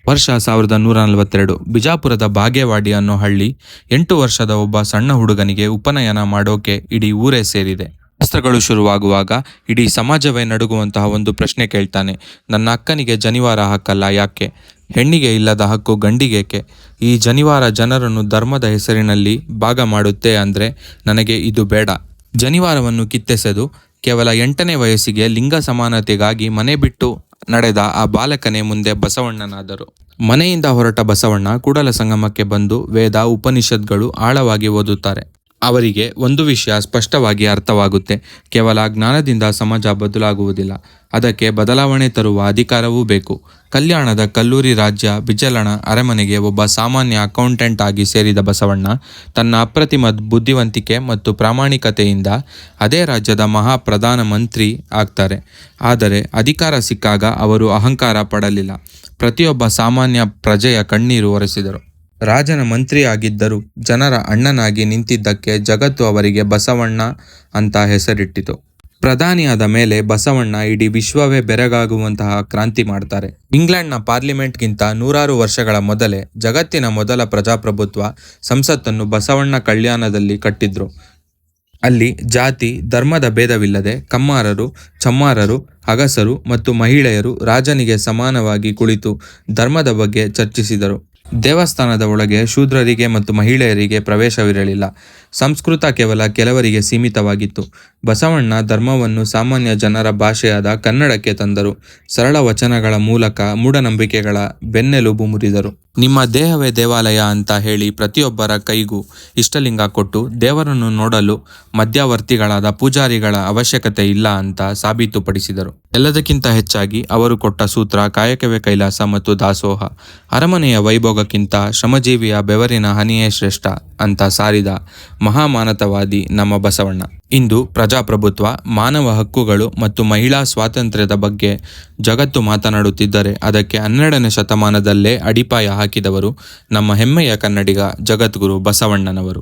ವರ್ಷ 1142. ಬಿಜಾಪುರದ ಬಾಗೇವಾಡಿ ಅನ್ನೋ ಹಳ್ಳಿ. 8 ವರ್ಷದ ಒಬ್ಬ ಸಣ್ಣ ಹುಡುಗನಿಗೆ ಉಪನಯನ ಮಾಡೋಕೆ ಇಡೀ ಊರೇ ಸೇರಿದೆ. ಶಾಸ್ತ್ರಗಳು ಶುರುವಾಗುವಾಗ ಇಡೀ ಸಮಾಜವೇ ನಡುಗುವಂತಹ ಒಂದು ಪ್ರಶ್ನೆ ಕೇಳ್ತಾನೆ. ನನ್ನ ಅಕ್ಕನಿಗೆ ಜನಿವಾರ ಹಾಕಲ್ಲ ಯಾಕೆ? ಹೆಣ್ಣಿಗೆ ಇಲ್ಲದ ಹಕ್ಕು ಗಂಡಿಗೇಕೆ? ಈ ಜನಿವಾರ ಜನರನ್ನು ಧರ್ಮದ ಹೆಸರಿನಲ್ಲಿ ಭಾಗ ಮಾಡುತ್ತೆ ಅಂದರೆ ನನಗೆ ಇದು ಬೇಡ. ಜನಿವಾರವನ್ನು ಕಿತ್ತೆಸೆದು ಕೇವಲ 8ನೇ ವಯಸ್ಸಿಗೆ ಲಿಂಗ ಸಮಾನತೆಗಾಗಿ ಮನೆ ಬಿಟ್ಟು ನಡೆದ ಆ ಬಾಲಕನೇ ಮುಂದೆ ಬಸವಣ್ಣನಾದರು. ಮನೆಯಿಂದ ಹೊರಟ ಬಸವಣ್ಣ ಕೂಡಲ ಸಂಗಮಕ್ಕೆ ಬಂದು ವೇದ ಉಪನಿಷತ್ಗಳು ಆಳವಾಗಿ ಓದುತ್ತಾರೆ. ಅವರಿಗೆ ಒಂದು ವಿಷಯ ಸ್ಪಷ್ಟವಾಗಿ ಅರ್ಥವಾಗುತ್ತೆ. ಕೇವಲ ಜ್ಞಾನದಿಂದ ಸಮಾಜ ಬದಲಾಗುವುದಿಲ್ಲ, ಅದಕ್ಕೆ ಬದಲಾವಣೆ ತರುವ ಅಧಿಕಾರವೂ ಬೇಕು. ಕಲ್ಯಾಣದ ಕಲ್ಲೂರಿ ರಾಜ್ಯ ಬಿಜ್ಜಳನ ಅರಮನೆಗೆ ಒಬ್ಬ ಸಾಮಾನ್ಯ ಅಕೌಂಟೆಂಟ್ ಆಗಿ ಸೇರಿದ ಬಸವಣ್ಣ ತನ್ನ ಅಪ್ರತಿಮ ಬುದ್ಧಿವಂತಿಕೆ ಮತ್ತು ಪ್ರಾಮಾಣಿಕತೆಯಿಂದ ಅದೇ ರಾಜ್ಯದ ಮಹಾ ಪ್ರಧಾನ ಮಂತ್ರಿ ಆಗ್ತಾರೆ. ಆದರೆ ಅಧಿಕಾರ ಸಿಕ್ಕಾಗ ಅವರು ಅಹಂಕಾರ ಪಡಲಿಲ್ಲ. ಪ್ರತಿಯೊಬ್ಬ ಸಾಮಾನ್ಯ ಪ್ರಜೆಯ ಕಣ್ಣೀರು ಒರೆಸಿದರು. ರಾಜನ ಮಂತ್ರಿ ಆಗಿದ್ದರೂ ಜನರ ಅಣ್ಣನಾಗಿ ನಿಂತಿದ್ದಕ್ಕೆ ಜಗತ್ತು ಅವರಿಗೆ ಬಸವಣ್ಣ ಅಂತ ಹೆಸರಿಟ್ಟಿತು. ಪ್ರಧಾನಿಯಾದ ಮೇಲೆ ಬಸವಣ್ಣ ಇಡೀ ವಿಶ್ವವೇ ಬೆರಗಾಗುವಂತಹ ಕ್ರಾಂತಿ ಮಾಡ್ತಾರೆ. ಇಂಗ್ಲೆಂಡ್ನ ಪಾರ್ಲಿಮೆಂಟ್ಗಿಂತ 100 ವರ್ಷಗಳ ಮೊದಲೇ ಜಗತ್ತಿನ ಮೊದಲ ಪ್ರಜಾಪ್ರಭುತ್ವ ಸಂಸತ್ತನ್ನು ಬಸವಣ್ಣ ಕಲ್ಯಾಣದಲ್ಲಿ ಕಟ್ಟಿದ್ರು. ಅಲ್ಲಿ ಜಾತಿ ಧರ್ಮದ ಭೇದವಿಲ್ಲದೆ ಕಮ್ಮಾರರು, ಚಮ್ಮಾರರು, ಅಗಸರು ಮತ್ತು ಮಹಿಳೆಯರು ರಾಜನಿಗೆ ಸಮಾನವಾಗಿ ಕುಳಿತು ಧರ್ಮದ ಬಗ್ಗೆ ಚರ್ಚಿಸಿದರು. ದೇವಸ್ಥಾನದ ಒಳಗೆ ಶೂದ್ರರಿಗೆ ಮತ್ತು ಮಹಿಳೆಯರಿಗೆ ಪ್ರವೇಶವಿರಲಿಲ್ಲ. ಸಂಸ್ಕೃತ ಕೇವಲ ಕೆಲವರಿಗೆ ಸೀಮಿತವಾಗಿತ್ತು. ಬಸವಣ್ಣ ಧರ್ಮವನ್ನು ಸಾಮಾನ್ಯ ಜನರ ಭಾಷೆಯಾದ ಕನ್ನಡಕ್ಕೆ ತಂದರು. ಸರಳ ವಚನಗಳ ಮೂಲಕ ಮೂಢನಂಬಿಕೆಗಳ ಬೆನ್ನೆಲುಬು ಮುರಿದರು. ನಿಮ್ಮ ದೇಹವೇ ದೇವಾಲಯ ಅಂತ ಹೇಳಿ ಪ್ರತಿಯೊಬ್ಬರ ಕೈಗೂ ಇಷ್ಟಲಿಂಗ ಕೊಟ್ಟು ದೇವರನ್ನು ನೋಡಲು ಮಧ್ಯವರ್ತಿಗಳಾದ ಪೂಜಾರಿಗಳ ಅವಶ್ಯಕತೆ ಇಲ್ಲ ಅಂತ ಸಾಬೀತುಪಡಿಸಿದರು. ಎಲ್ಲದಕ್ಕಿಂತ ಹೆಚ್ಚಾಗಿ ಅವರು ಕೊಟ್ಟ ಸೂತ್ರ ಕಾಯಕವೇ ಕೈಲಾಸ ಮತ್ತು ದಾಸೋಹ. ಅರಮನೆಯ ವೈಭೋಗಕ್ಕಿಂತ ಶ್ರಮಜೀವಿಯ ಬೆವರಿನ ಹನಿಯೇ ಶ್ರೇಷ್ಠ ಅಂತ ಸಾರಿದ ಮಹಾಮಾನವತಾವಾದಿ ನಮ್ಮ ಬಸವಣ್ಣ. ಇಂದು ಪ್ರಜಾಪ್ರಭುತ್ವ, ಮಾನವ ಹಕ್ಕುಗಳು ಮತ್ತು ಮಹಿಳಾ ಸ್ವಾತಂತ್ರ್ಯದ ಬಗ್ಗೆ ಜಗತ್ತು ಮಾತನಾಡುತ್ತಿದ್ದರೆ ಅದಕ್ಕೆ 12ನೇ ಶತಮಾನದಲ್ಲೇ ಅಡಿಪಾಯ ಹಾಕಿದವರು ನಮ್ಮ ಹೆಮ್ಮೆಯ ಕನ್ನಡಿಗ ಜಗದ್ಗುರು ಬಸವಣ್ಣನವರು.